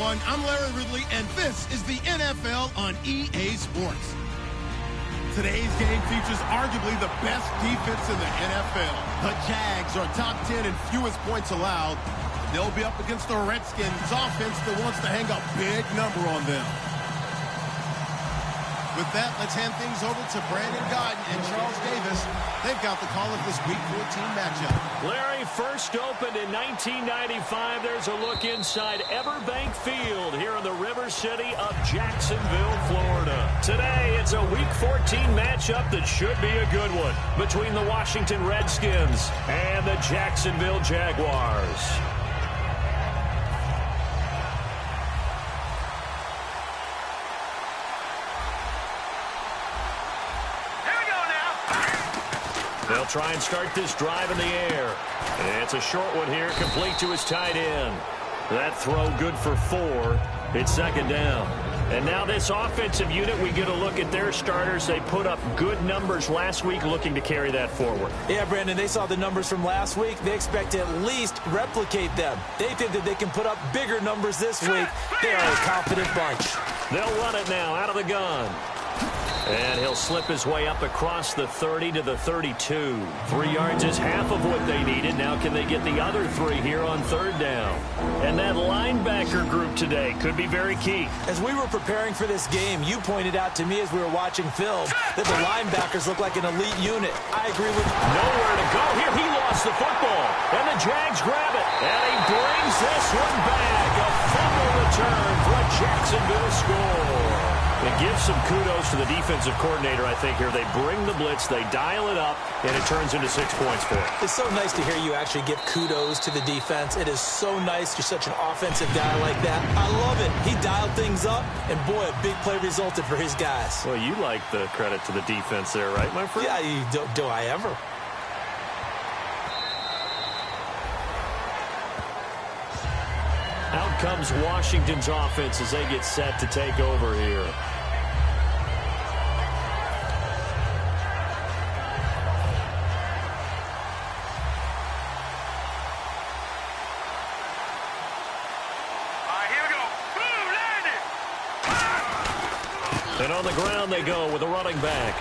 everyone. I'm Larry Ridley, and this is the NFL on EA Sports. Today's game features arguably the best defense in the NFL. The Jags are top 10 in fewest points allowed. They'll be up against the Redskins offense that wants to hang a big number on them. With that, let's hand things over to Brandon Godden and Charles Davis. They've got the call of this Week 14 matchup. Larry, first opened in 1995. There's a look inside Everbank Field here in the River City of Jacksonville, Florida. Today, it's a Week 14 matchup that should be a good one between the Washington Redskins and the Jacksonville Jaguars. They'll try and start this drive in the air. It's a short one here, complete to his tight end. That throw good for 4. It's second down. And now this offensive unit, we get a look at their starters. They put up good numbers last week, looking to carry that forward. Yeah, Brandon, they saw the numbers from last week. They expect to at least replicate them. They think that they can put up bigger numbers this week. They are a confident bunch. They'll run it now out of the gun. And he'll slip his way up across the 30 to the 32. 3 yards is half of what they needed. Now can they get the other 3 here on third down? And that linebacker group today could be very key. As we were preparing for this game, you pointed out to me as we were watching film that the linebackers look like an elite unit. I agree with you. Nowhere to go here. He lost the football. And the Jags grab it. And he brings this one back. A fumble return for a Jacksonville score. It gives some kudos to the defensive coordinator, I think, here. They bring the blitz, they dial it up, and it turns into 6 points for him. It's so nice to hear you actually give kudos to the defense. It is so nice. You're such an offensive guy like that. I love it. He dialed things up, and boy, a big play resulted for his guys. Well, you like the credit to the defense there, right, my friend? Yeah, do I ever? Out comes Washington's offense as they get set to take over here. Here we go. Boom, landed. And on the ground they go with a running back.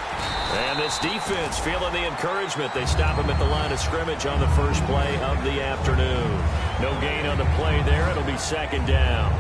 And this defense feeling the encouragement. They stop him at the line of scrimmage on the first play of the afternoon. No gain on the play there. It'll be second down.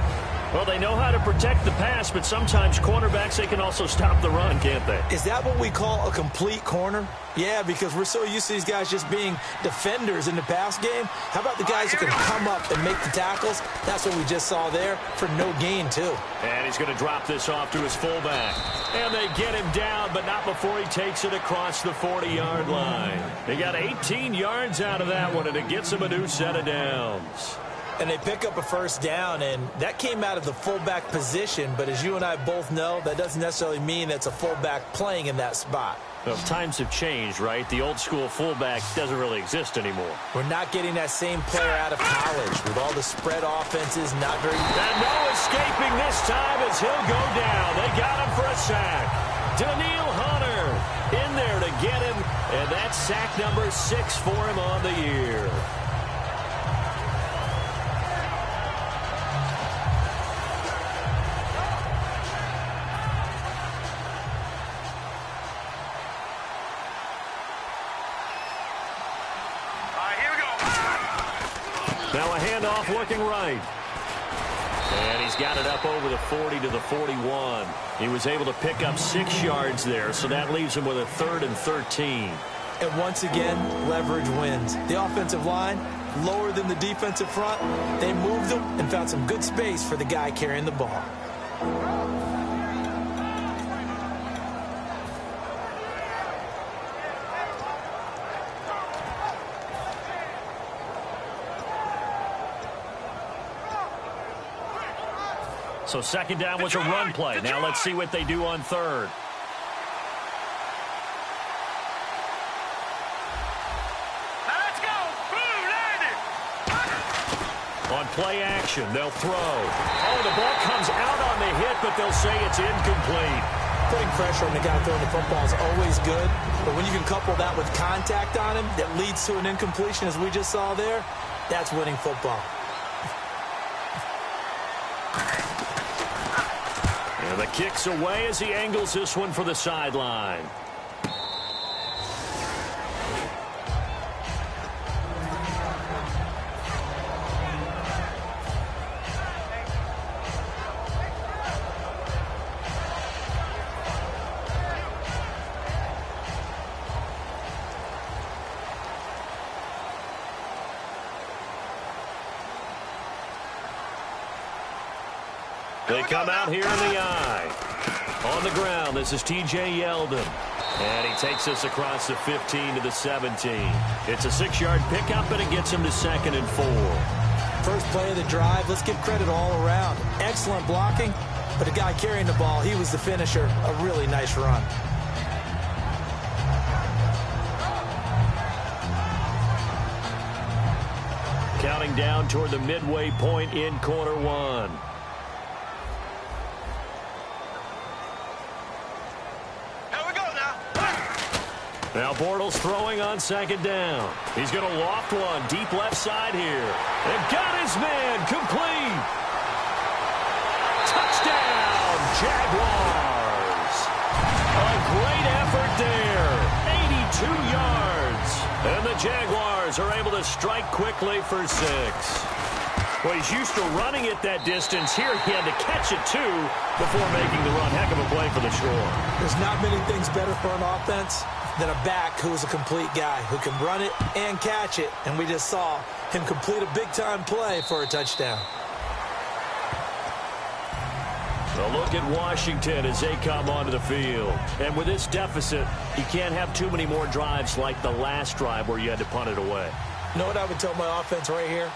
Well, they know how to protect the pass, but sometimes cornerbacks, they can also stop the run, can't they? Is that what we call a complete corner? Yeah, because we're so used to these guys just being defenders in the pass game. How about the guys who can come up and make the tackles? That's what we just saw there for no gain, too. And he's going to drop this off to his fullback. And they get him down, but not before he takes it across the 40-yard line. They got 18 yards out of that one, and it gets him a new set of downs. And they pick up a first down, and that came out of the fullback position. But as you and I both know, that doesn't necessarily mean it's a fullback playing in that spot. Well, times have changed, right? The old school fullback doesn't really exist anymore. We're not getting that same player out of college with all the spread offenses, not very... And no escaping this time as he'll go down. They got him for a sack. Daniil Hunter in there to get him, and that's sack number 6 for him on the year. Now a handoff looking right. And he's got it up over the 40 to the 41. He was able to pick up 6 yards there, so that leaves him with a 3rd and 13. And once again, leverage wins. The offensive line, lower than the defensive front. They moved them and found some good space for the guy carrying the ball. So second down was a run play. Now let's see what they do on third. Let's go. Boom, landed. On play action, they'll throw. Oh, the ball comes out on the hit, but they'll say it's incomplete. Putting pressure on the guy throwing the football is always good, but when you can couple that with contact on him that leads to an incompletion, as we just saw there, that's winning football. And the kick's away as he angles this one for the sideline. They come out here in the eye. On the ground, this is T.J. Yeldon. And he takes this across the 15 to the 17. It's a 6-yard pickup, and it gets him to 2nd and 4. First play of the drive, let's give credit all around. Excellent blocking, but the guy carrying the ball, he was the finisher. A really nice run. Counting down toward the midway point in quarter one. Now Bortles throwing on 2nd down. He's going to loft one deep left side here. They've got his man complete. Touchdown, Jaguars. A great effort there. 82 yards. And the Jaguars are able to strike quickly for 6. Well, he's used to running it that distance. Here he had to catch it, too, before making the run. Heck of a play for the score. There's not many things better for an offense than a back who's a complete guy who can run it and catch it. And we just saw him complete a big-time play for a touchdown. A look at Washington as they come onto the field. And with this deficit, you can't have too many more drives like the last drive where you had to punt it away. You know what I would tell my offense right here?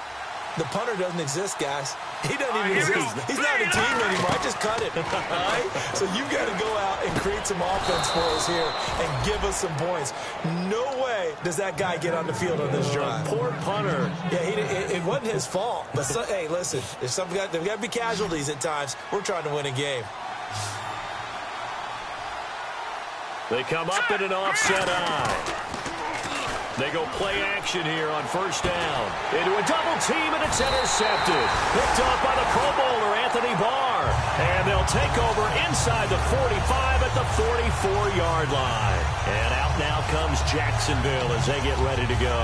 The punter doesn't exist, guys. He doesn't even exist. He's not a team anymore. I just cut it. All right? So you got to go out and create some offense for us here and give us some points. No way does that guy get on the field on this drive. Poor punter. Yeah, it wasn't his fault. But hey, listen, there's got to be casualties at times. We're trying to win a game. They come up in an offset eye. They go play action here on 1st down. Into a double team, and it's intercepted. Picked off by the Pro Bowler, Anthony Barr. And they'll take over inside the 45 at the 44-yard line. And out now comes Jacksonville as they get ready to go.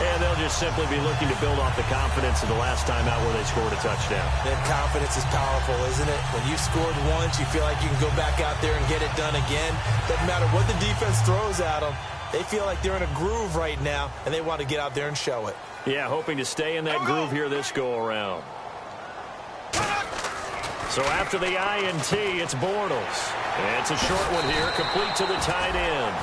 And they'll just simply be looking to build off the confidence of the last time out where they scored a touchdown. That confidence is powerful, isn't it? When you scored once, you feel like you can go back out there and get it done again. Doesn't matter what the defense throws at them. They feel like they're in a groove right now, and they want to get out there and show it. Yeah, hoping to stay in that groove here this go-around. So after the INT, it's Bortles. And it's a short one here, complete to the tight end.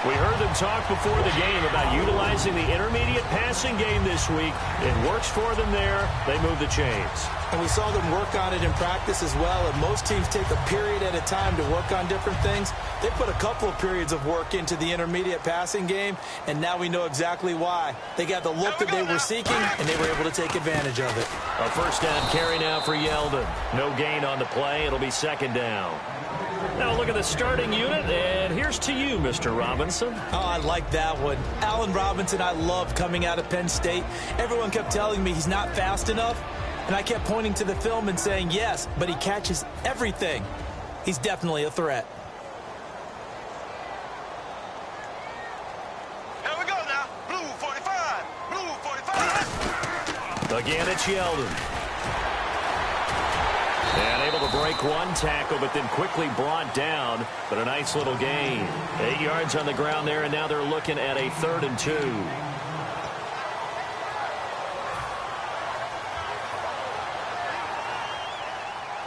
We heard them talk before the game about utilizing the intermediate passing game this week. It works for them there. They move the chains. And we saw them work on it in practice as well. And most teams take a period at a time to work on different things. They put a couple of periods of work into the intermediate passing game, and now we know exactly why. They got the look that they were seeking, and they were able to take advantage of it. A 1st down carry now for Yeldon. No gain on the play. It'll be 2nd down. Now look at the starting unit, and here's to you, Mr. Robinson. Oh, I like that one. Allen Robinson, I loved coming out of Penn State. Everyone kept telling me he's not fast enough, and I kept pointing to the film and saying yes, but he catches everything. He's definitely a threat. Here we go now. Blue 45. Blue 45. Again, it's Yeldon. And able to break one tackle, but then quickly brought down. But a nice little gain. 8 yards on the ground there, and now they're looking at a 3rd and 2.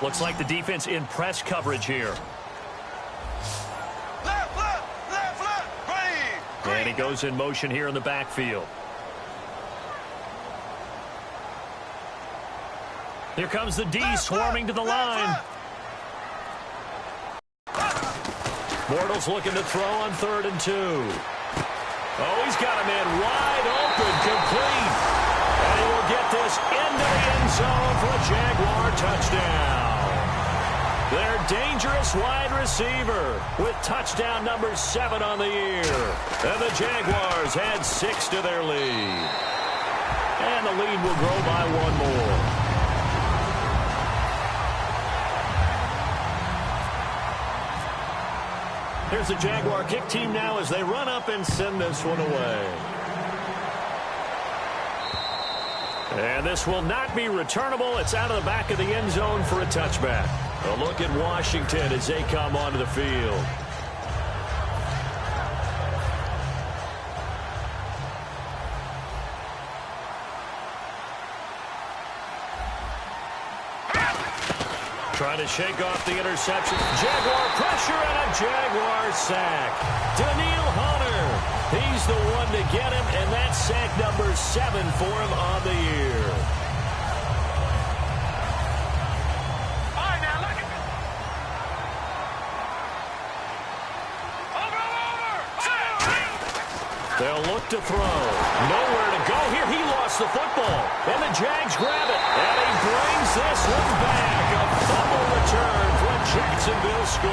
Looks like the defense in press coverage here. Left, green. And he goes in motion here in the backfield. Here comes the D swarming to the line. Bortles looking to throw on 3rd and 2. Oh, he's got a man wide open, complete. And he will get this into the end zone for a Jaguar touchdown. Their dangerous wide receiver with touchdown number 7 on the year. And the Jaguars add 6 to their lead. And the lead will grow by 1 more. Here's the Jaguar kick team now as they run up and send this one away. And this will not be returnable. It's out of the back of the end zone for a touchback. A look at Washington as they come onto the field. Trying to shake off the interception. Jaguar pressure and a Jaguar sack. Daniil Hunter. He's the one to get him, and that's sack number 7 for him on the year. All right, now look at me. Over. They'll look to throw. Nowhere to go here. He lost the football. And the Jags grab it. And he brings this one back. A fumble return for a Jacksonville score.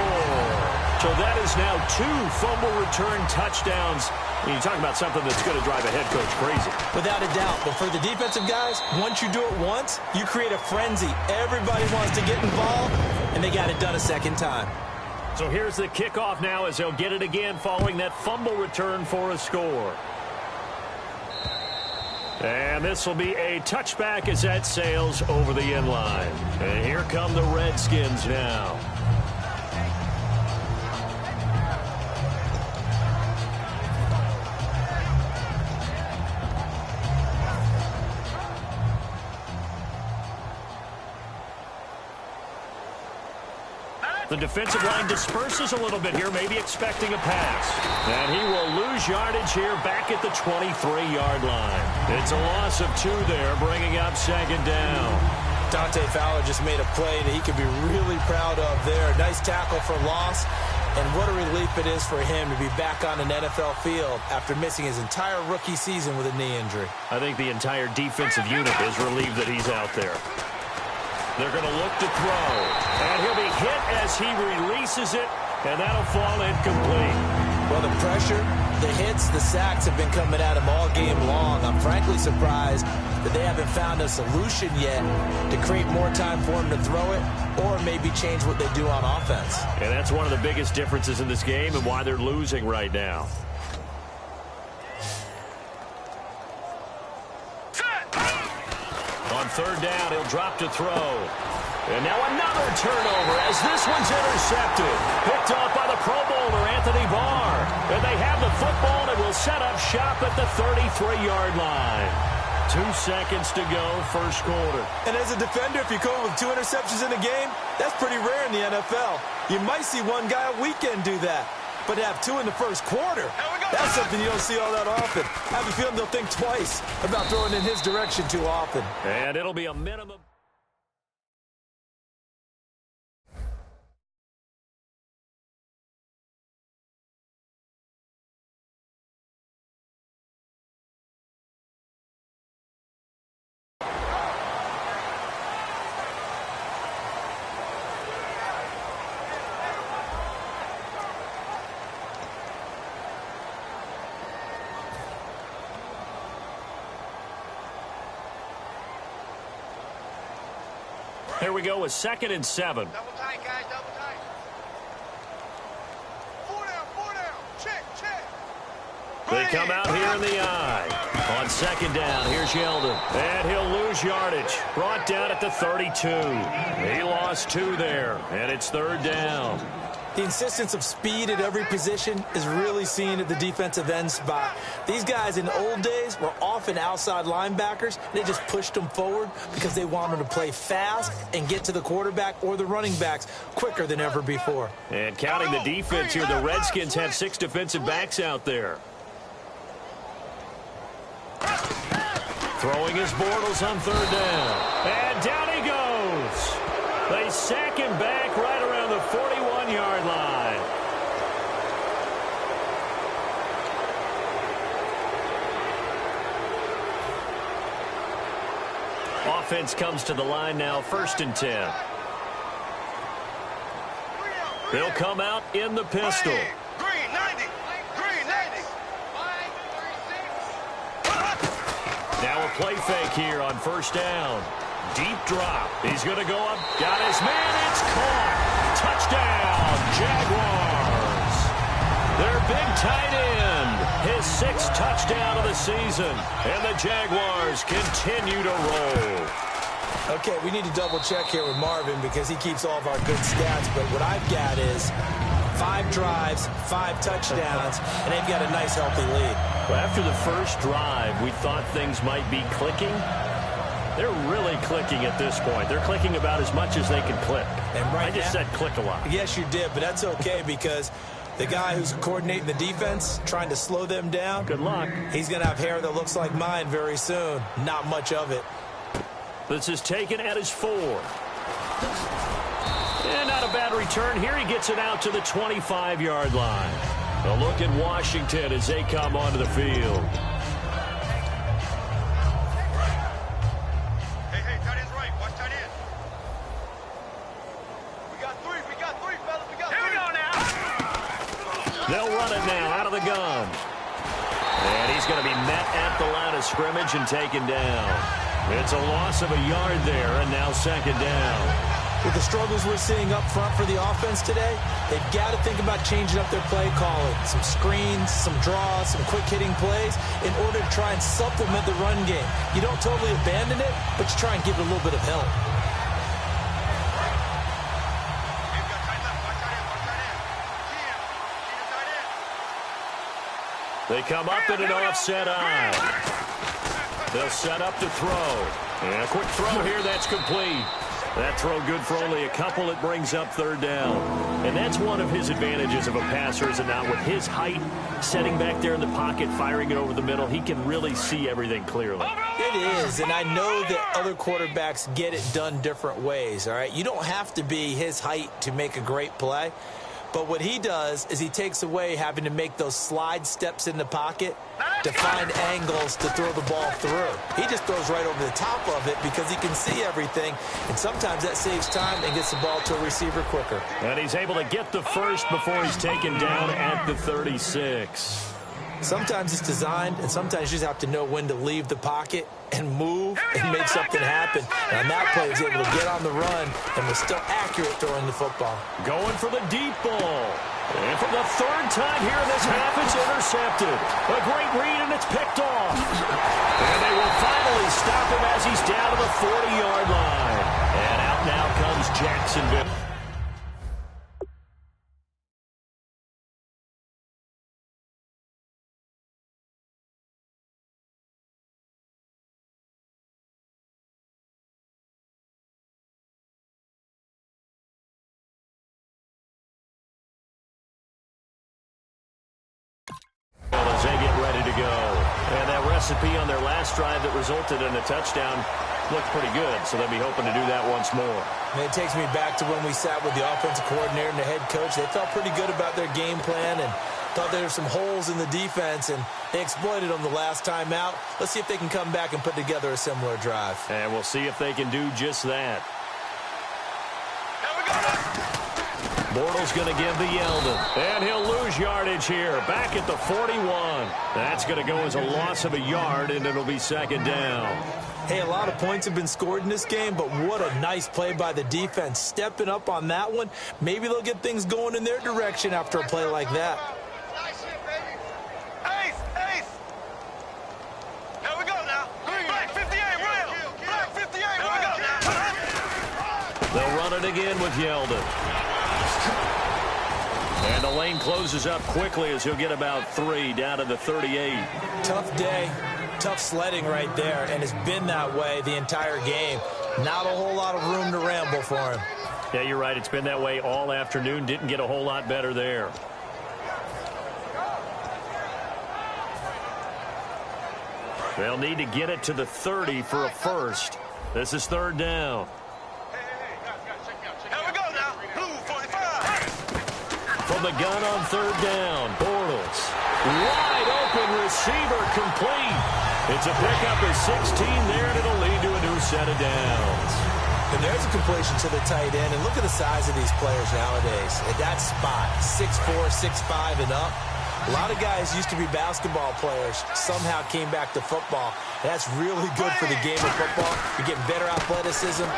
So that is now 2 fumble return touchdowns. And you talk about something that's going to drive a head coach crazy. Without a doubt. But for the defensive guys, once you do it once, you create a frenzy. Everybody wants to get involved, and they got it done a second time. So here's the kickoff now as they'll get it again following that fumble return for a score. And this will be a touchback as that sails over the end line. And here come the Redskins now. The defensive line disperses a little bit here, maybe expecting a pass. And he will lose yardage here back at the 23-yard line. It's a loss of 2 there, bringing up second down. Dante Fowler just made a play that he could be really proud of there. Nice tackle for loss. And what a relief it is for him to be back on an NFL field after missing his entire rookie season with a knee injury. I think the entire defensive unit is relieved that he's out there. They're going to look to throw. And he'll be hit as he releases it, and that'll fall incomplete. Well, the pressure, the hits, the sacks have been coming at him all game long. I'm frankly surprised that they haven't found a solution yet to create more time for him to throw it or maybe change what they do on offense. And that's one of the biggest differences in this game and why they're losing right now. On third down, he'll drop to throw. And now another turnover as this one's intercepted. Picked off by the Pro Bowler, Anthony Barr. And they have the football and will set up shop at the 33-yard line. 2 seconds to go, first quarter. And as a defender, if you come with 2 interceptions in a game, that's pretty rare in the NFL. You might see one guy a weekend do that. But to have 2 in the first quarter, that's something you don't see all that often. I have a feeling they'll think twice about throwing in his direction too often. And it'll be a minimum. Here we go with 2nd and 7. Double tight, guys, double tight. 4 down. Check. They come out here in the eye. On 2nd down, here's Yeldon. And he'll lose yardage. Brought down at the 32. He lost 2 there, and it's 3rd down. The insistence of speed at every position is really seen at the defensive end spot. These guys in the old days were often outside linebackers. They just pushed them forward because they wanted to play fast and get to the quarterback or the running backs quicker than ever before. And counting the defense here, the Redskins have 6 defensive backs out there. Throwing his Bortles on 3rd down. And down he goes. They sack him back right around the 41-yard line. Offense comes to the line now, 1st and 10. They'll come out in the pistol. Green 90. Now a play fake here on 1st down. Deep drop. He's going to go up. Got his man. It's caught. Touchdown, Jaguars. Their big tight end, his 6th touchdown of the season. And the Jaguars continue to roll. Okay, we need to double-check here with Marvin because he keeps all of our good stats. But what I've got is 5 drives, 5 touchdowns, and they've got a nice, healthy lead. Well, after the first drive, we thought things might be clicking. They're really clicking at this point. They're clicking about as much as they can click. And I just said click a lot. Yes, you did, but that's okay because the guy who's coordinating the defense, trying to slow them down, good luck. He's going to have hair that looks like mine very soon. Not much of it. This is taken at his 4. And not a bad return here. He gets it out to the 25-yard line. A look at Washington as they come onto the field. Hey, tight end's right. Watch tight end. We got 3, fellas. We got 3. Here we go now. They'll run it now out of the gun. And he's going to be met at the line of scrimmage and taken down. It's a loss of a yard there, and now 2nd down. With the struggles we're seeing up front for the offense today, they've got to think about changing up their play calling. Some screens, some draws, some quick-hitting plays in order to try and supplement the run game. You don't totally abandon it, but you try and give it a little bit of help. They come up in an offset eye. They'll set up to throw. And a quick throw here, that's complete. That throw good for only a couple. It brings up 3rd down. And that's one of his advantages of a passer, is it not? With his height, setting back there in the pocket, firing it over the middle, he can really see everything clearly. It is, and I know that other quarterbacks get it done different ways, all right? You don't have to be his height to make a great play. But what he does is he takes away having to make those slide steps in the pocket to find angles to throw the ball through. He just throws right over the top of it because he can see everything, and sometimes that saves time and gets the ball to a receiver quicker. And he's able to get the first before he's taken down at the 36. Sometimes it's designed, and sometimes you just have to know when to leave the pocket and move and make something happen. And on that play, he was able to get on the run and was still accurate throwing the football. Going for the deep ball. And for the 3rd time here in this half, it's intercepted. A great read, and it's picked off. And they will finally stop him as he's down to the 40-yard line. And out now comes Jacksonville. As they get ready to go. And that recipe on their last drive that resulted in a touchdown looked pretty good, so they'll be hoping to do that once more. And it takes me back to when we sat with the offensive coordinator and the head coach. They felt pretty good about their game plan and thought there were some holes in the defense, and they exploited them the last time out. Let's see if they can come back and put together a similar drive. And we'll see if they can do just that. Here we go. Bortles going to give the Yeldon. And he'll lose yardage here. Back at the 41. That's going to go as a loss of a yard, and it'll be 2nd down. Hey, a lot of points have been scored in this game, but what a nice play by the defense. Stepping up on that one. Maybe they'll get things going in their direction after a play like that. Nice hit, baby. Ace. Here we go now. Black 58, real. Black 58, here we go now. They'll run it again with Yeldon. And the lane closes up quickly as he'll get about 3 down to the 38. Tough day, tough sledding right there, and it's been that way the entire game. Not a whole lot of room to ramble for him. Yeah, you're right. It's been that way all afternoon. Didn't get a whole lot better there. They'll need to get it to the 30 for a first. This is 3rd down. Here we go now. Blue 45. From the gun on 3rd down, Bortles. Wide open receiver complete. It's a pickup of 16 there, and it'll lead to a new set of downs. And there's a completion to the tight end, and look at the size of these players nowadays. At that spot, 6'4", 6'5", and up. A lot of guys used to be basketball players, somehow came back to football. And that's really good for the game of football. You're getting better athleticism,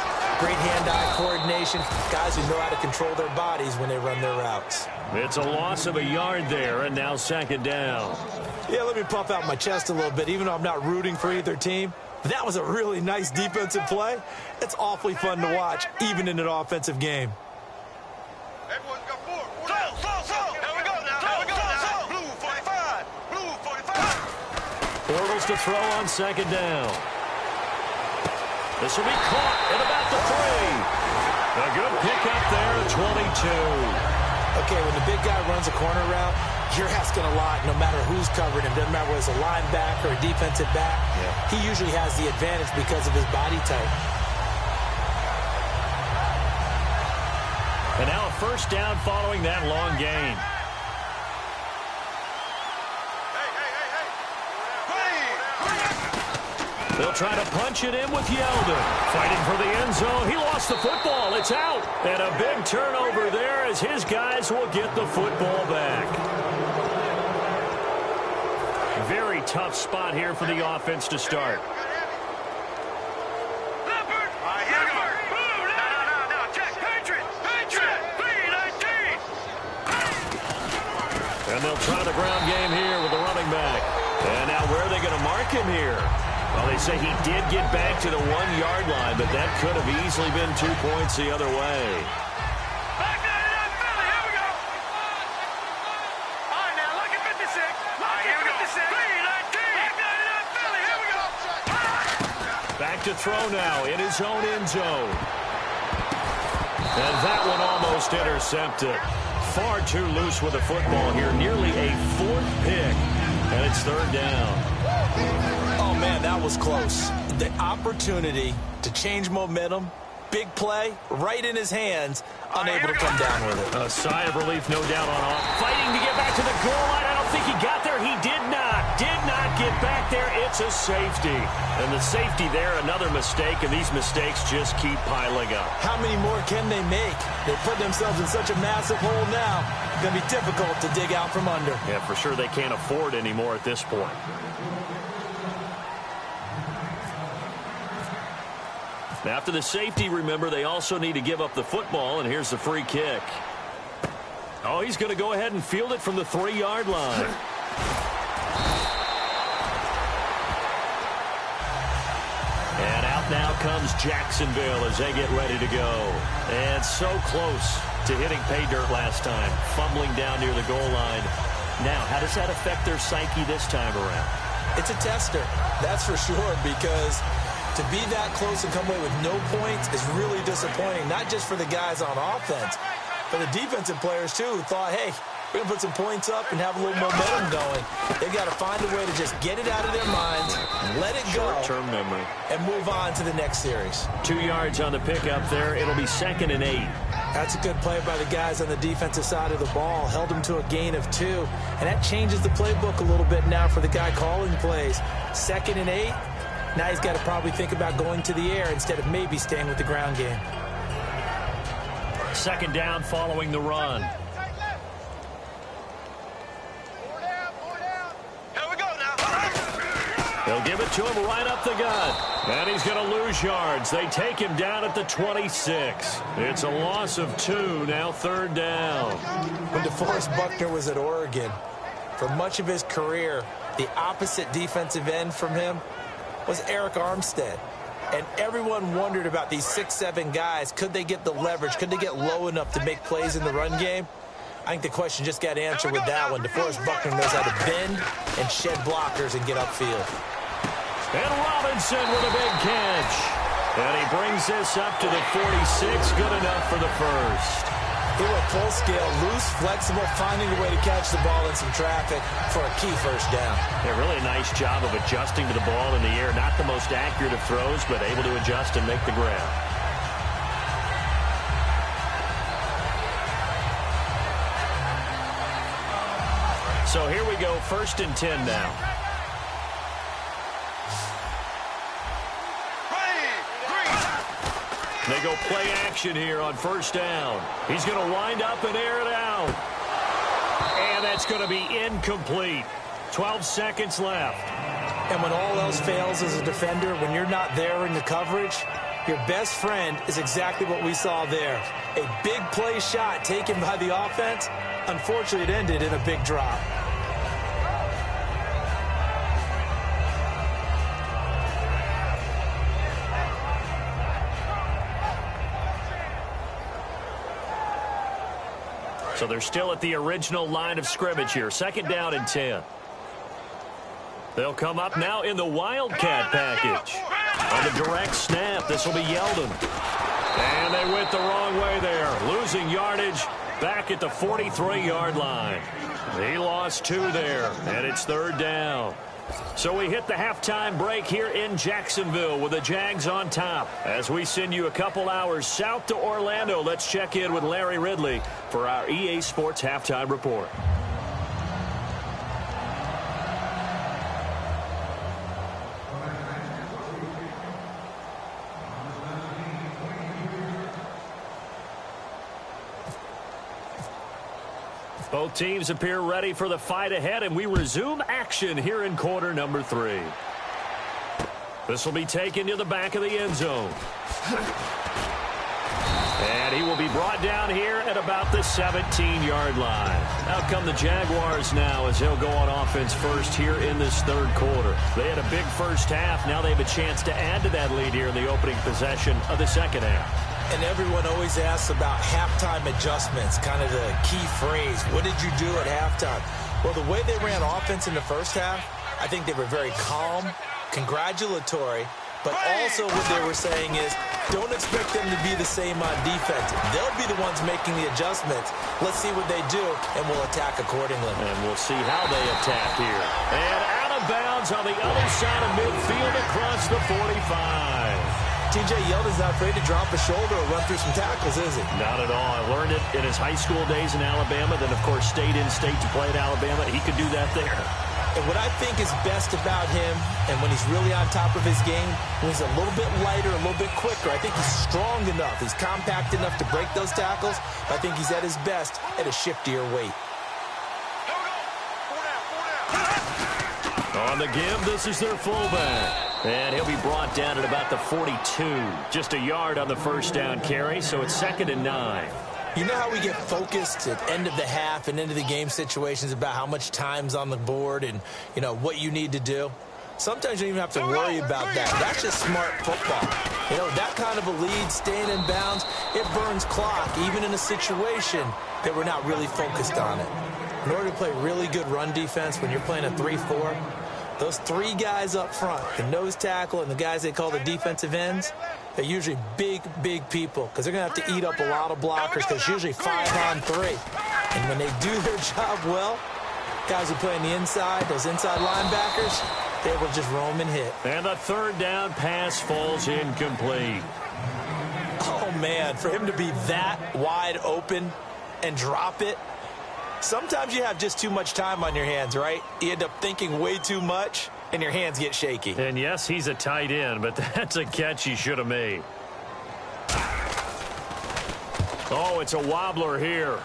great hand-eye coordination, guys who know how to control their bodies when they run their routes. It's a loss of a yard there, and now second down. Yeah, let me puff out my chest a little bit, even though I'm not rooting for either team. That was a really nice defensive play. It's awfully fun to watch, even in an offensive game. Everyone's got four. Here we go now. Blue 45. Blue 45. Bortles to throw on second down. This will be caught at about the 3. A good pickup there at 22. Okay, when the big guy runs a corner route, you're asking a lot no matter who's covering him. Doesn't matter whether it's a linebacker or a defensive back. Yeah. He usually has the advantage because of his body type. And now a first down following that long gain. They'll try to punch it in with Yeldon. Fighting for the end zone. He lost the football. It's out. And a big turnover there as his guys will get the football back. Very tough spot here for the offense to start. And they'll try the ground game here with the running back. And now where are they going to mark him here? Well, they say he did get back to the 1-yard line, but that could have easily been 2 points the other way. Back 99 Philly, here we go. All right, now look at 56. Here we go. 56. 319. Back 99 Philly, here we go. Back to throw now in his own end zone. And that one almost intercepted. Far too loose with the football here. Nearly a 4th pick. And it's third down. Oh, man, that was close. The opportunity to change momentum, big play, right in his hands, unable to come down with it. A sigh of relief, no doubt, on all. Fighting to get back to the goal line. I don't think he got there. He did not get back there. It's a safety. And the safety there, another mistake, and these mistakes just keep piling up. How many more can they make? They put themselves in such a massive hole now. It's going to be difficult to dig out from under. Yeah, for sure they can't afford anymore at this point. After the safety, remember, they also need to give up the football, and here's the free kick. Oh, he's going to go ahead and field it from the 3-yard line. And out now comes Jacksonville as they get ready to go. And so close to hitting pay dirt last time, fumbling down near the goal line. Now, how does that affect their psyche this time around? It's a tester, that's for sure, because to be that close and come away with no points is really disappointing, not just for the guys on offense, but the defensive players, too, who thought, hey, we're going to put some points up and have a little momentum going. They've got to find a way to just get it out of their minds, let it go, short-term memory, and move on to the next series. 2 yards on the pickup there. It'll be 2nd and 8. That's a good play by the guys on the defensive side of the ball. Held them to a gain of 2. And that changes the playbook a little bit now for the guy calling plays. 2nd and 8. Now he's got to probably think about going to the air instead of maybe staying with the ground game. 2nd down following the run. Here we go now. They'll give it to him right up the gut. And he's going to lose yards. They take him down at the 26. It's a loss of 2, now 3rd down. When DeForest Buckner was at Oregon, for much of his career, the opposite defensive end from him was Eric Armstead. And everyone wondered about these 6'7" guys. Could they get the leverage? Could they get low enough to make plays in the run game? I think the question just got answered with that one. DeForest Buckner knows how to bend and shed blockers and get upfield. And Robinson with a big catch. And he brings this up to the 46. Good enough for the first. He went full scale, loose, flexible, finding a way to catch the ball in some traffic for a key first down. A really nice job of adjusting to the ball in the air. Not the most accurate of throws, but able to adjust and make the grab. So here we go, 1st and 10 now. They go play action here on 1st down. He's going to wind up and air it out. And that's going to be incomplete. 12 seconds left. And when all else fails as a defender, when you're not there in the coverage, your best friend is exactly what we saw there. A big play shot taken by the offense. Unfortunately, it ended in a big drop. So they're still at the original line of scrimmage here. 2nd down and 10. They'll come up now in the Wildcat package. On the direct snap, this will be Yeldon. And they went the wrong way there. Losing yardage back at the 43-yard line. He lost 2 there, and it's 3rd down. So we hit the halftime break here in Jacksonville with the Jags on top. As we send you a couple hours south to Orlando, let's check in with Larry Ridley for our EA Sports Halftime Report. Both teams appear ready for the fight ahead, and we resume action here in quarter number 3. This will be taken to the back of the end zone. And he will be brought down here at about the 17-yard line. Out come the Jaguars now as they'll go on offense first here in this 3rd quarter. They had a big first half. Now they have a chance to add to that lead here in the opening possession of the 2nd half. And everyone always asks about halftime adjustments, kind of the key phrase. What did you do at halftime? Well, the way they ran offense in the first half, I think they were very calm, congratulatory, but also what they were saying is don't expect them to be the same on defense. They'll be the ones making the adjustments. Let's see what they do, and we'll attack accordingly. And we'll see how they attack here. And out of bounds on the other side of midfield across the 45. T.J. Yeldon's not afraid to drop a shoulder or run through some tackles, is he? Not at all. I learned it in his high school days in Alabama, then, of course, stayed in state to play at Alabama. He could do that there. And what I think is best about him, and when he's really on top of his game, when he's a little bit lighter, a little bit quicker, I think he's strong enough, he's compact enough to break those tackles. I think he's at his best at a shiftier weight. On the give, this is their fullback. And he'll be brought down at about the 42. Just a yard on the first down carry, so it's 2nd and 9. You know how we get focused at end of the half and into the game situations about how much time's on the board and, you know, what you need to do? Sometimes you don't even have to worry about that. That's just smart football. You know, that kind of a lead, staying in bounds, it burns clock, even in a situation that we're not really focused on it. In order to play really good run defense when you're playing a 3-4, those 3 guys up front, the nose tackle and the guys they call the defensive ends, they're usually big, big people because they're going to have to eat up a lot of blockers because it's usually 5 on 3. And when they do their job well, guys who play on the inside, those inside linebackers, they will just roam and hit. And the 3rd down pass falls incomplete. Oh, man, for him to be that wide open and drop it, sometimes you have just too much time on your hands, right? You end up thinking way too much, and your hands get shaky. And, yes, he's a tight end, but that's a catch he should have made. Oh, it's a wobbler here.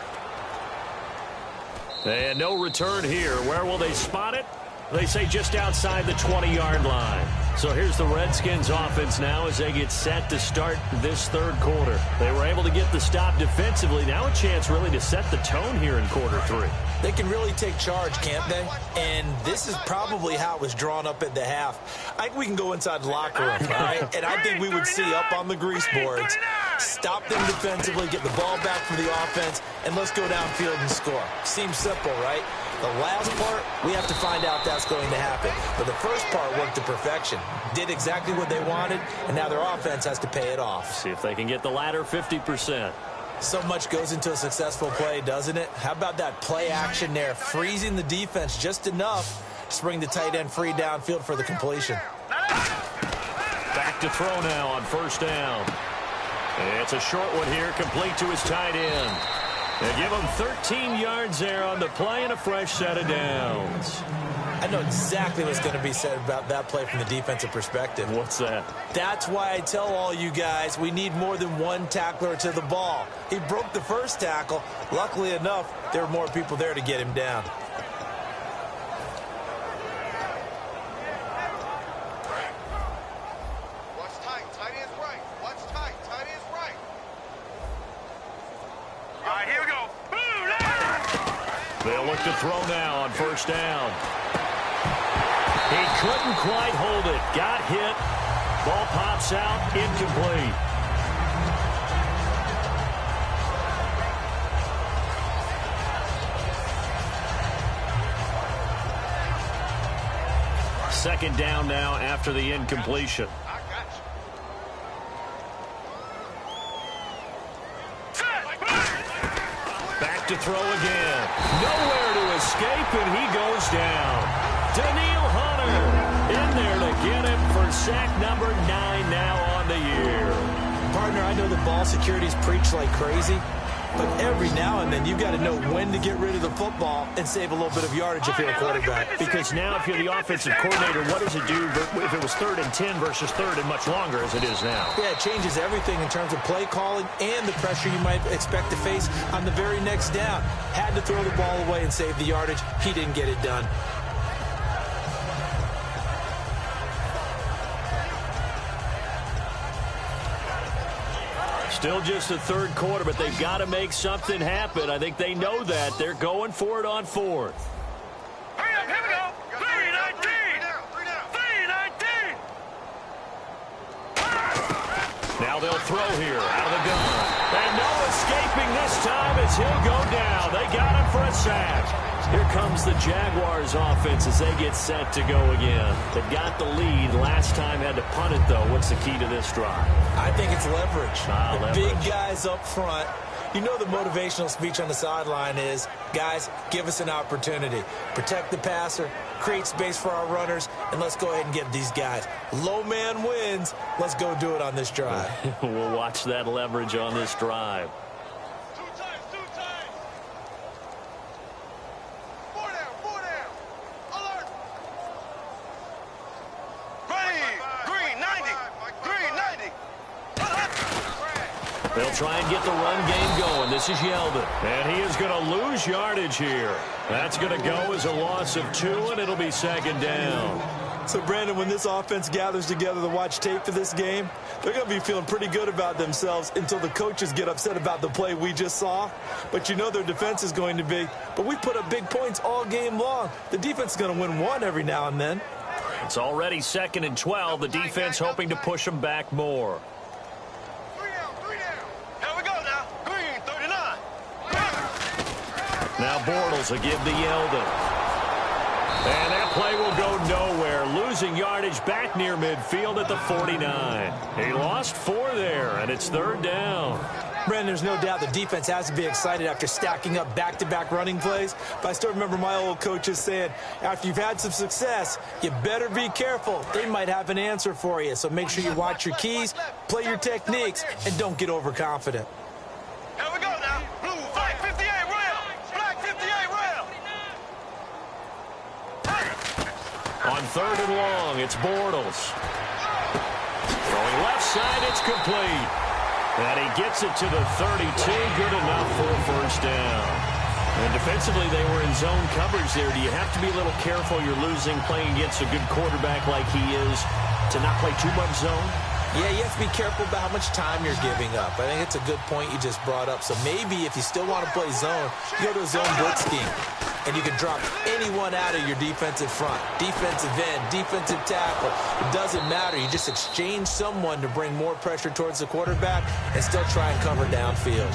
And no return here. Where will they spot it? They say just outside the 20-yard line. So here's the Redskins offense now as they get set to start this 3rd quarter. They were able to get the stop defensively. Now a chance really to set the tone here in quarter 3. They can really take charge, can't they? And this is probably how it was drawn up at the half. I think we can go inside the locker room, all right? And I think we would see up on the grease boards, stop them defensively, get the ball back for the offense, and let's go downfield and score. Seems simple, right? The last part, we have to find out that's going to happen. But the first part worked to perfection. Did exactly what they wanted, and now their offense has to pay it off. See if they can get the latter 50%. So much goes into a successful play, doesn't it? How about that play action there, freezing the defense just enough to bring the tight end free downfield for the completion. Back to throw now on 1st down. It's a short one here, complete to his tight end. They give him 13 yards there on the play and a fresh set of downs. I know exactly what's going to be said about that play from the defensive perspective. What's that? That's why I tell all you guys we need more than one tackler to the ball. He broke the first tackle. Luckily enough, there were more people there to get him down. They'll look to throw now on first down. He couldn't quite hold it. Got hit. Ball pops out. Incomplete. Second down now after the incompletion. Back to throw again. Nowhere to escape, and he goes down. Daniil Hunter in there to get him for sack number 9 now on the year. Partner, I know the ball security's preached like crazy, but every now and then you've got to know when to get rid of the football and save a little bit of yardage if you're a quarterback. Because now if you're the offensive coordinator, what does it do if it was 3rd and 10 versus 3rd and much longer as it is now? Yeah, it changes everything in terms of play calling and the pressure you might expect to face on the very next down. Had to throw the ball away and save the yardage. He didn't get it done. Still just the third quarter, but they've got to make something happen. I think they know that. They're going for it on 4th. Hurry up, here we go. 3-19. 3-19. Now they'll throw here out of the gun. And no escaping this time as he'll go down. They got him for a sack. Here comes the Jaguars offense as they get set to go again. They got the lead. Last time had to punt it, though. What's the key to this drive? I think it's leverage. Leverage. Big guys up front. You know the motivational speech on the sideline is, guys, give us an opportunity. Protect the passer, create space for our runners, and let's go ahead and get these guys. Low man wins. Let's go do it on this drive. We'll watch that leverage on this drive. They'll try and get the run game going. This is Yeldon. And he is going to lose yardage here. That's going to go as a loss of 2, and it'll be second down. So, Brandon, when this offense gathers together to watch tape for this game, they're going to be feeling pretty good about themselves until the coaches get upset about the play we just saw. But you know their defense is going to be. But we put up big points all game long. The defense is going to win one every now and then. It's already 2nd and 12. The defense hoping to push them back more. Now Bortles will give the Yeldon. And that play will go nowhere. Losing yardage back near midfield at the 49. He lost 4 there, and it's 3rd down. Brandon, there's no doubt the defense has to be excited after stacking up back-to-back running plays. But I still remember my old coaches saying, after you've had some success, you better be careful. They might have an answer for you. So make sure you watch your keys, play your techniques, and don't get overconfident. Here we go now. Blue, flag 58 rail. Black 58 rail. On 3rd and long, it's Bortles. Throwing left side, it's complete. And he gets it to the 32. Good enough for a first down. And defensively, they were in zone coverage there. Do you have to be a little careful? You're losing playing against a good quarterback like he is to not play too much zone? Yeah, you have to be careful about how much time you're giving up. I think it's a good point you just brought up. So maybe if you still want to play zone, you go to a zone blitz scheme. And you can drop anyone out of your defensive front. Defensive end, defensive tackle. It doesn't matter. You just exchange someone to bring more pressure towards the quarterback and still try and cover downfield.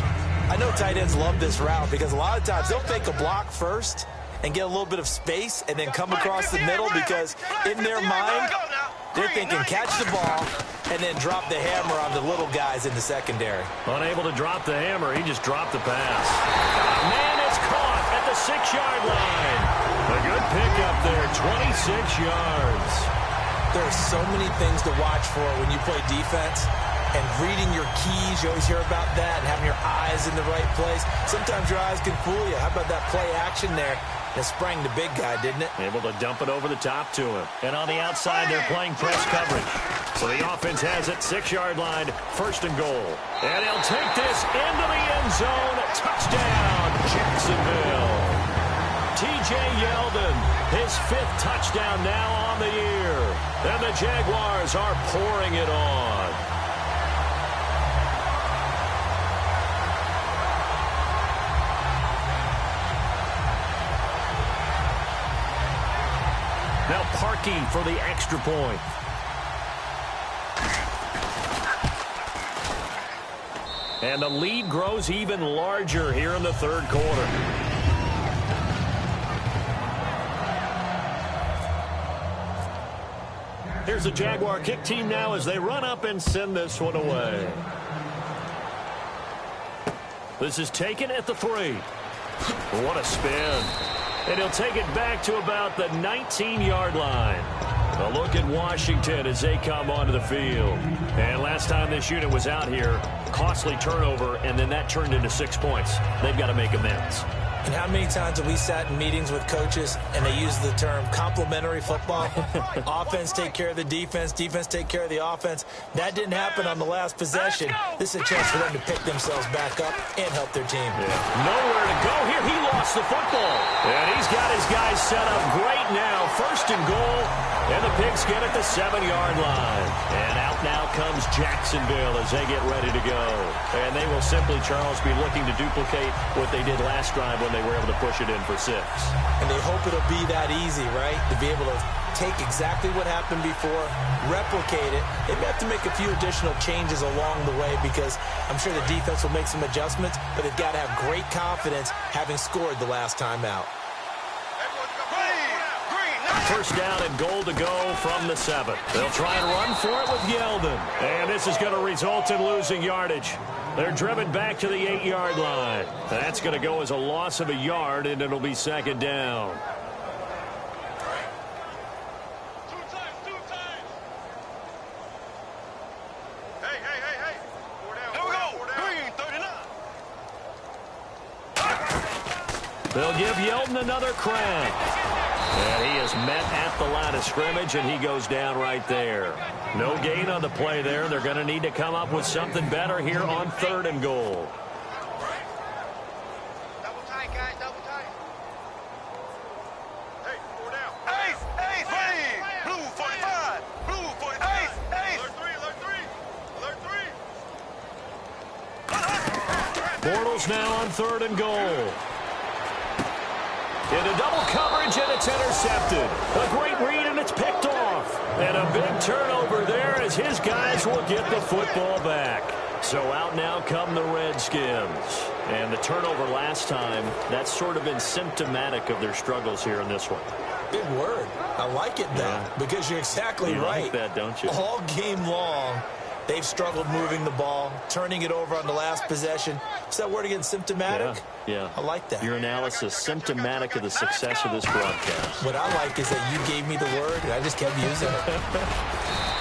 I know tight ends love this route because a lot of times they'll fake a block first and get a little bit of space and then come across the middle because in their mind, they're thinking catch the ball and then drop the hammer on the little guys in the secondary. Unable to drop the hammer, he just dropped the pass. Man, it's caught at the 6-yard line. A good pickup there, 26 yards. There are so many things to watch for when you play defense. And reading your keys, you always hear about that, and having your eyes in the right place. Sometimes your eyes can fool you. How about that play action there? It sprang the big guy, didn't it? Able to dump it over the top to him. And on the outside, they're playing press coverage. So the offense has it, 6-yard line, 1st and goal. And he'll take this into the end zone. Touchdown, Jacksonville. T.J. Yeldon, his 5th touchdown now on the year. And the Jaguars are pouring it on. Parkey for the extra point. And the lead grows even larger here in the third quarter. Here's the Jaguar kick team now as they run up and send this one away. This is taken at the 3. What a spin. And he'll take it back to about the 19-yard line. A look at Washington as they come onto the field. And last time this unit was out here, costly turnover, and then that turned into 6 points. They've got to make amends. And how many times have we sat in meetings with coaches and they use the term complementary football? Offense take care of the defense, defense take care of the offense. That didn't happen on the last possession. This is a chance for them to pick themselves back up and help their team. Yeah. Nowhere to go here. He lost the football. And he's got his guys set up great now. First and goal. And the Pigs get at the 7-yard line. And out now comes Jacksonville as they get ready to go. And they will simply, Charles, be looking to duplicate what they did last drive when they were able to push it in for 6. And they hope it'll be that easy, right? To be able to take exactly what happened before, replicate it. They may have to make a few additional changes along the way because I'm sure the defense will make some adjustments, but they've got to have great confidence having scored the last time out. First down and goal to go from the 7. They'll try and run for it with Yeldon. And this is going to result in losing yardage. They're driven back to the 8-yard line. That's going to go as a loss of a yard, and it'll be second down. Two times. Hey. 4 down. Here we go. Green, 39. They'll give Yeldon another crack. And he is met at the line of scrimmage, and he goes down right there. No gain on the play there. They're going to need to come up with something better here on 3rd and goal. Double tight, guys. Double tight. Hey, 4 down. Ace, hey. Blue 45. Blue 45. Ace. Alert 3. Bortles now on 3rd and goal. Into double coverage, and it's intercepted. A great read, and it's picked off. And a big turnover there as his guys will get the football back. So out now come the Redskins. And the turnover last time, that's sort of been symptomatic of their struggles here in this one. Big word. I like it, though, because you're exactly right. You like that, don't you? All game long, they've struggled moving the ball, turning it over on the last possession. Is that word again, symptomatic? Yeah. I like that. Your analysis, symptomatic of the success of this broadcast. What I like is that you gave me the word, and I just kept using it.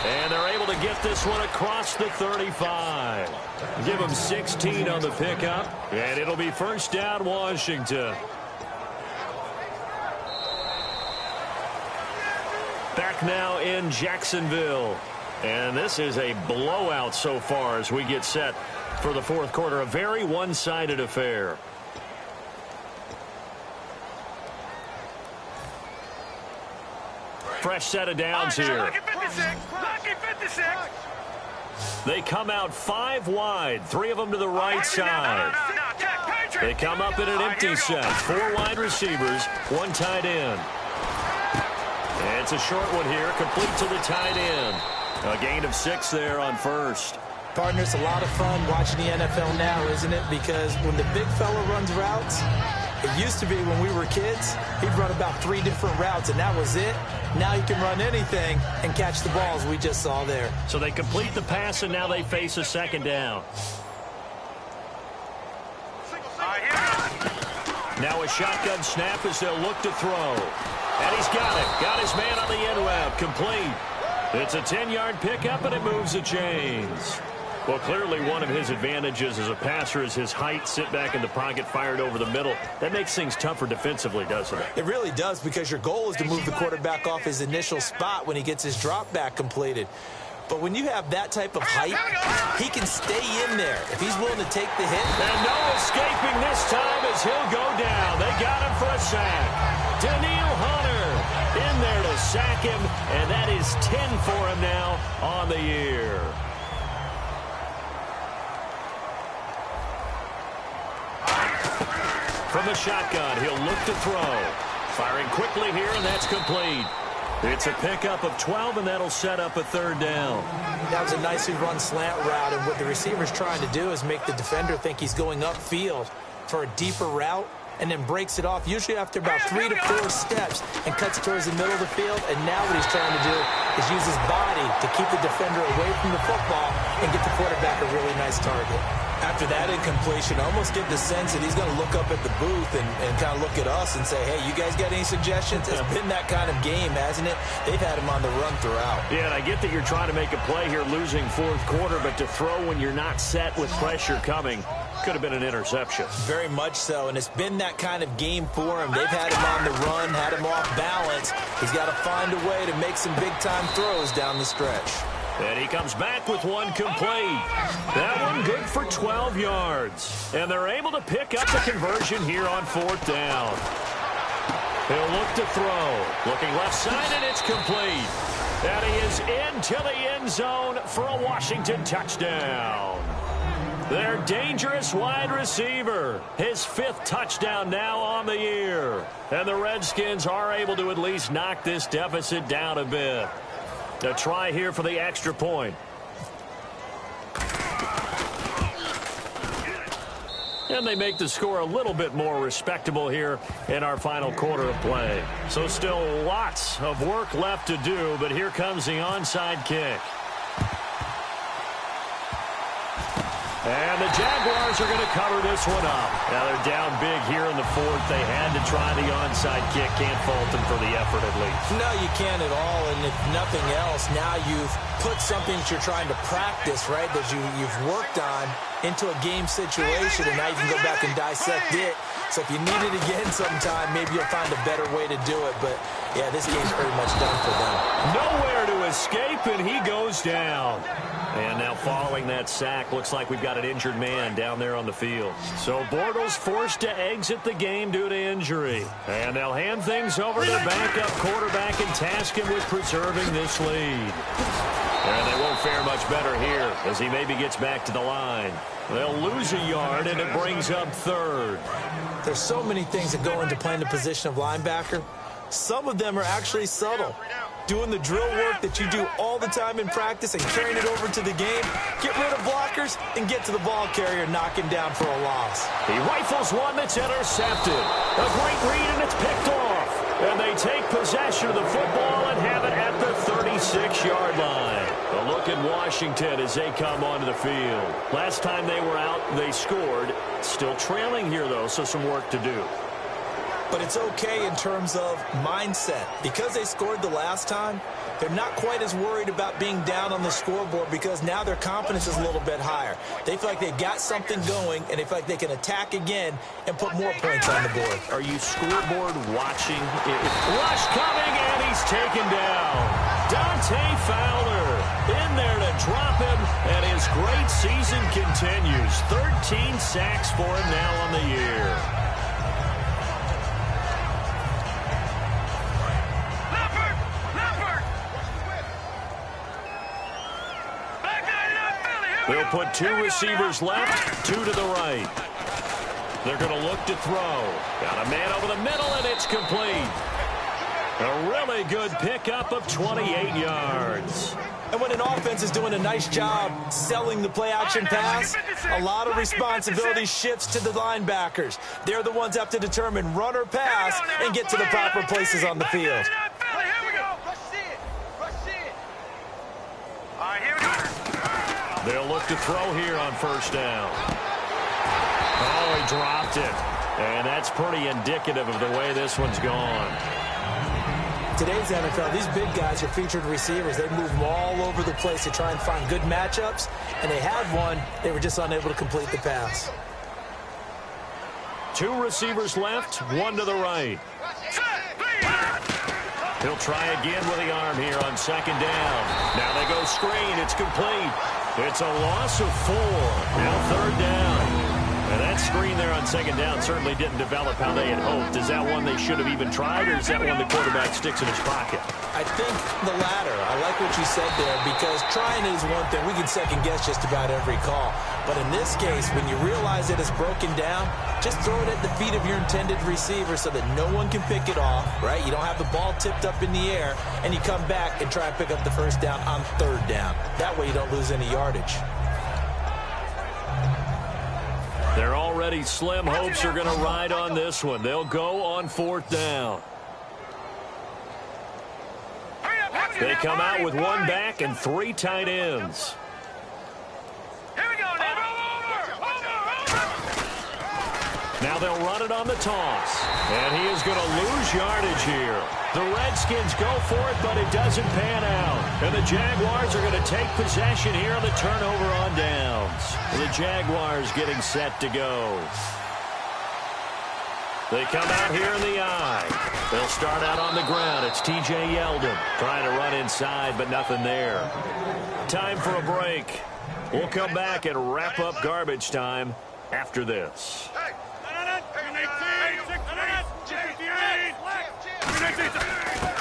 And they're able to get this one across the 35. Give them 16 on the pickup, and it'll be first down, Washington. Back now in Jacksonville. And this is a blowout so far as we get set for the fourth quarter. A very one-sided affair. Fresh set of downs here. Lucky 56. They come out 5 wide. 3 of them to the right side. They come up in an empty set. 4 wide receivers, 1 tight end. And it's a short one here, complete to the tight end. A gain of 6 there on first. Partner, it's a lot of fun watching the NFL now, isn't it? Because when the big fella runs routes, it used to be when we were kids, he'd run about 3 different routes, and that was it. Now he can run anything and catch the balls we just saw there. So they complete the pass, and now they face a second down. Now a shotgun snap as they'll look to throw. And he's got it. Got his man on the end route. Complete. It's a 10-yard pickup, and it moves the chains. Well, clearly one of his advantages as a passer is his height, sit back in the pocket, fired over the middle. That makes things tougher defensively, doesn't it? It really does, because your goal is to move the quarterback off his initial spot when he gets his drop back completed. But when you have that type of height, he can stay in there if he's willing to take the hit. And no escaping this time as he'll go down. They got him for a sack. Daniil Hunter in there to sack him, and that is 10 for him now on the year. From the shotgun, he'll look to throw. Firing quickly here, and that's complete. It's a pickup of 12, and that'll set up a third down. That was a nicely run slant route, and what the receiver's trying to do is make the defender think he's going upfield for a deeper route, and then breaks it off, usually after about 3 to 4 steps, and cuts towards the middle of the field. And now what he's trying to do is use his body to keep the defender away from the football and get the quarterback a really nice target. After that incompletion, I almost get the sense that he's going to look up at the booth and kind of look at us and say, hey, you guys got any suggestions? It's been that kind of game, hasn't it? They've had him on the run throughout. Yeah, and I get that you're trying to make a play here losing fourth quarter, but to throw when you're not set with pressure coming could have been an interception. Very much so, and it's been that kind of game for him. They've had him on the run, had him off balance. He's got to find a way to make some big-time throws down the stretch. And he comes back with one complete. That one good for 12 yards. And they're able to pick up the conversion here on fourth down. He'll look to throw. Looking left side, and it's complete. And he is into the end zone for a Washington touchdown. Their dangerous wide receiver. His 5th touchdown now on the year. And the Redskins are able to at least knock this deficit down a bit. A try here for the extra point. And they make the score a little bit more respectable here in our final quarter of play. So still lots of work left to do, but here comes the onside kick. And the Jaguars are going to cover this one up. Now they're down big here in the fourth. They had to try the onside kick. Can't fault them for the effort at least. No, you can't at all. And if nothing else, now you've put something that you're trying to practice, right, that you've worked on into a game situation, and now you can go back and dissect it. So if you need it again sometime, maybe you'll find a better way to do it. But, yeah, this game's pretty much done for them. Nowhere to escape, and he goes down. And now following that sack, looks like we've got an injured man down there on the field. So Bortles forced to exit the game due to injury. And they'll hand things over to their backup quarterback and task him with preserving this lead. And they won't fare much better here as he maybe gets back to the line. They'll lose a yard, and it brings up third. There's so many things that go into playing the position of linebacker. Some of them are actually subtle. Doing the drill work that you do all the time in practice and carrying it over to the game. Get rid of blockers and get to the ball carrier, knock him down for a loss. He rifles one that's intercepted. A great read, and it's picked off. And they take possession of the football and have it at the 36-yard line. A look at Washington as they come onto the field. Last time they were out, they scored. Still trailing here, though, so some work to do. But it's okay in terms of mindset. Because they scored the last time, they're not quite as worried about being down on the scoreboard because now their confidence is a little bit higher. They feel like they've got something going, and they feel like they can attack again and put more points on the board. Are you scoreboard watching? Rush coming, and he's taken down. Dante Fowler in there to drop him, and his great season continues. 13 sacks for him now on the year. They'll put 2 receivers left, 2 to the right. They're going to look to throw. Got a man over the middle, and it's complete. A really good pickup of 28 yards. And when an offense is doing a nice job selling the play-action pass, a lot of responsibility shifts to the linebackers. They're the ones that have to determine run or pass and get to the proper places on the field. They'll look to throw here on first down. Oh, he dropped it. And that's pretty indicative of the way this one's gone. Today's NFL, these big guys are featured receivers. They move them all over the place to try and find good matchups. And they had one. They were just unable to complete the pass. 2 receivers left, 1 to the right. He'll try again with the arm here on second down. Now they go screen. It's complete. It's a loss of 4. Now third down. And that screen there on second down certainly didn't develop how they had hoped. Is that one they should have even tried, or is that one the quarterback sticks in his pocket? I think the latter. I like what you said there because trying is one thing. We can second guess just about every call. But in this case, when you realize that it's broken down, just throw it at the feet of your intended receiver so that no one can pick it off, right? You don't have the ball tipped up in the air, and you come back and try and pick up the first down on third down. That way you don't lose any yardage. Their already slim hopes are going to ride on this one. They'll go on fourth down. They come out with one back and 3 tight ends. Now they'll run it on the toss. And he is going to lose yardage here. The Redskins go for it, but it doesn't pan out. And the Jaguars are going to take possession here on the turnover on downs. The Jaguars getting set to go. They come out here in the I. They'll start out on the ground. It's T.J. Yeldon trying to run inside, but nothing there. Time for a break. We'll come back and wrap up garbage time after this.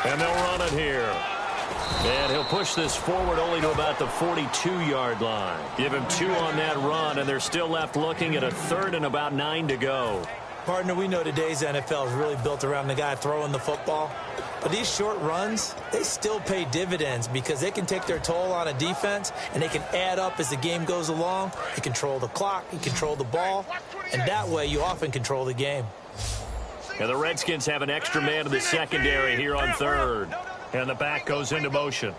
And they'll run it here. And he'll push this forward only to about the 42-yard line. Give him 2 on that run, and they're still left looking at a 3rd and about 9 to go. Partner, we know today's NFL is really built around the guy throwing the football. But these short runs, they still pay dividends because they can take their toll on a defense, and they can add up as the game goes along. You control the clock, you control the ball, and that way you often control the game. And the Redskins have an extra man in the secondary here on 3rd. And the back goes into motion.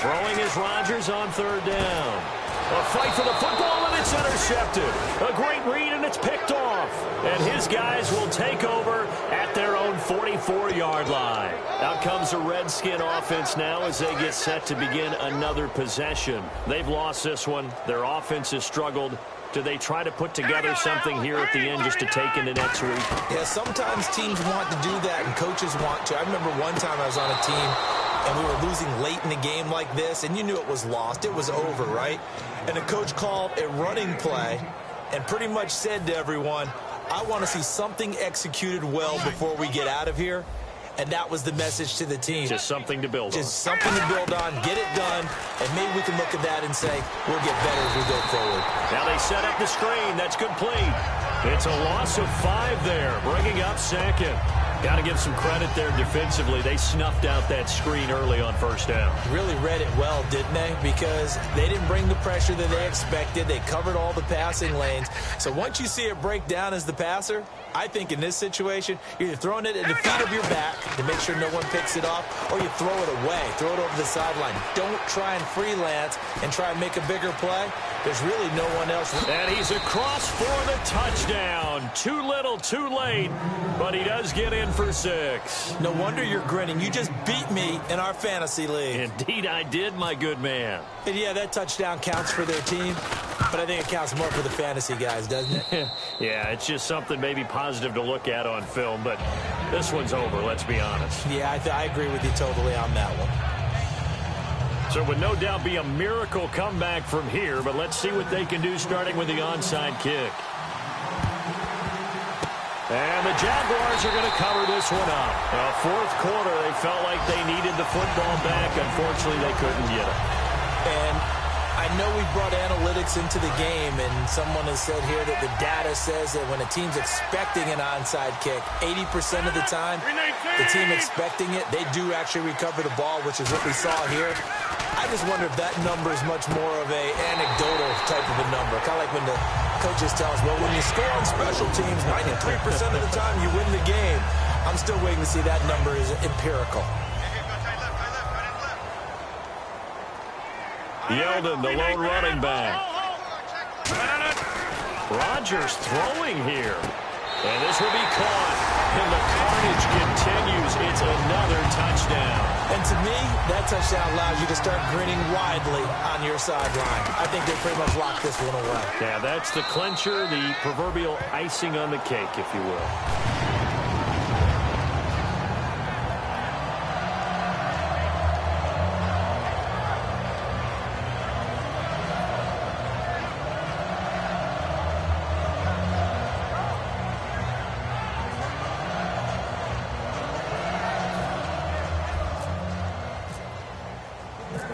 Throwing is Rodgers on 3rd down. A fight for the football, and it's intercepted. A great read, and it's picked off. And his guys will take over at their own 44-yard line. Out comes the Redskin offense now as they get set to begin another possession. They've lost this one. Their offense has struggled. Do they try to put together something here at the end just to take into next week? Yeah, sometimes teams want to do that, and coaches want to. I remember one time I was on a team, and we were losing late in the game like this, and you knew it was lost. It was over, right? And the coach called a running play and pretty much said to everyone, I want to see something executed well before we get out of here. And that was the message to the team. Just something to build on. Just something to build on, get it done, and maybe we can look at that and say, we'll get better as we go forward. Now they set up the screen. That's complete. It's a loss of 5 there, bringing up 2nd. Got to give some credit there defensively. They snuffed out that screen early on 1st down. Really read it well, didn't they? Because they didn't bring the pressure that they expected. They covered all the passing lanes. So once you see it break down as the passer, I think in this situation, you're either throwing it at the feet of your back to make sure no one picks it off, or you throw it away, throw it over the sideline. Don't try and freelance and try and make a bigger play. There's really no one else. And he's across for the touchdown. Too little, too late, but he does get in for 6. No wonder you're grinning. You just beat me in our fantasy league. Indeed I did, my good man. And yeah, that touchdown counts for their team, but I think it counts more for the fantasy guys, doesn't it? Yeah, it's just something maybe positive to look at on film, but this one's over, let's be honest. Yeah, I agree with you totally on that one. So it would no doubt be a miracle comeback from here, but let's see what they can do starting with the onside kick. And the Jaguars are going to cover this one up. 4th quarter, they felt like they needed the football back. Unfortunately, they couldn't get it. And I know we brought analytics into the game, and someone has said here that the data says that when a team's expecting an onside kick, 80% of the time, the team expecting it, they do actually recover the ball, which is what we saw here. I just wonder if that number is much more of a anecdotal type of a number. Kind of like when the coaches tell us, well, when you score on special teams, 93% of the time you win the game. I'm still waiting to see that number is empirical. Yeldon, the lone running back. Rodgers throwing here. And this will be caught. And the carnage continues. It's another touchdown. And to me, that touchdown allows you to start grinning widely on your sideline. I think they pretty much locked this one away. Yeah, that's the clincher, the proverbial icing on the cake, if you will.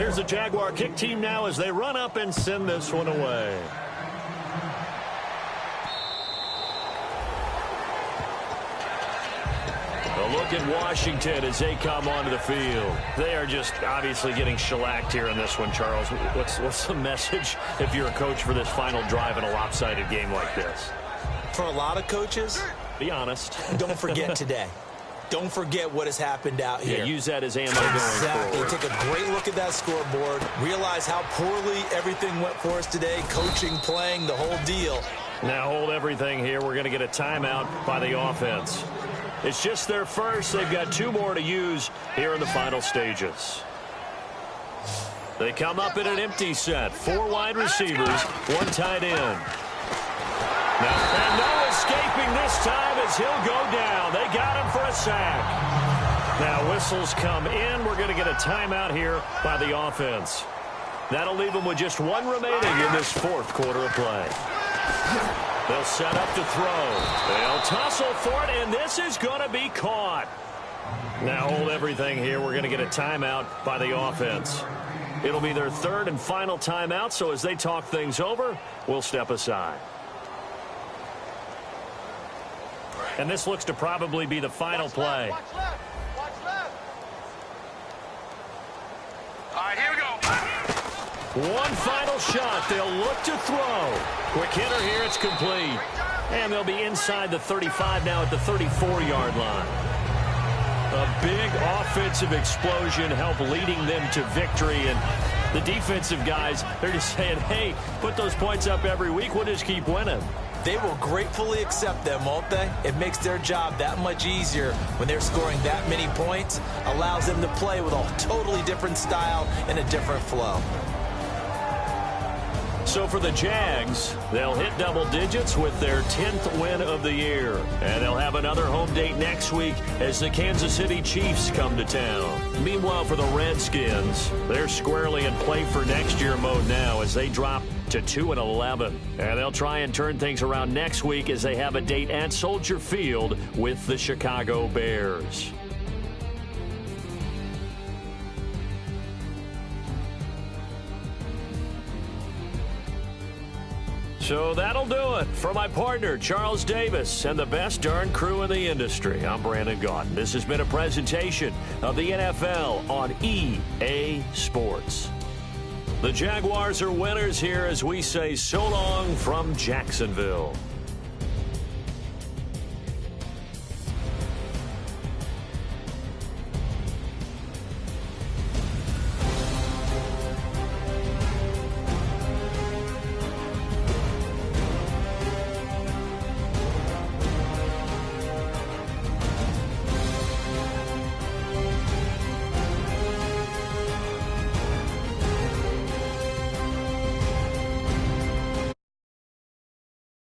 Here's the Jaguar kick team now as they run up and send this one away. A look at Washington as they come onto the field. They are just obviously getting shellacked here in this one, Charles. What's the message if you're a coach for this final drive in a lopsided game like this? For a lot of coaches, be honest. Don't forget today. Don't forget what has happened out here. Yeah, use that as ammo going forward. Take a great look at that scoreboard. Realize how poorly everything went for us today. Coaching, playing, the whole deal. Now hold everything here. We're going to get a timeout by the offense. It's just their first. They've got 2 more to use here in the final stages. They come up in an empty set. 4 wide receivers, 1 tight end. And no escaping this time as he'll go down. They got him for a sack. Now whistles come in. We're going to get a timeout here by the offense. That'll leave them with just 1 remaining in this 4th quarter of play. They'll set up to throw. They'll tussle for it, and this is going to be caught. Now hold everything here. We're going to get a timeout by the offense. It'll be their 3rd and final timeout, so as they talk things over, we'll step aside. And this looks to probably be the final play. Watch left. Watch left. All right, here we go. One final shot. They'll look to throw. Quick hitter here. It's complete. And they'll be inside the 35 now at the 34-yard line. A big offensive explosion help leading them to victory. And the defensive guys, they're just saying, hey, put those points up every week. We'll just keep winning. They will gratefully accept them, won't they? It makes their job that much easier when they're scoring that many points. Allows them to play with a totally different style and a different flow. So for the Jags, they'll hit double digits with their 10th win of the year. And they'll have another home date next week as the Kansas City Chiefs come to town. Meanwhile, for the Redskins, they're squarely in play for next year mode now as they drop to 2-11. And they'll try and turn things around next week as they have a date at Soldier Field with the Chicago Bears. So that'll do it. For my partner, Charles Davis, and the best darn crew in the industry, I'm Brandon Gaudin. This has been a presentation of the NFL on EA Sports. The Jaguars are winners here as we say so long from Jacksonville.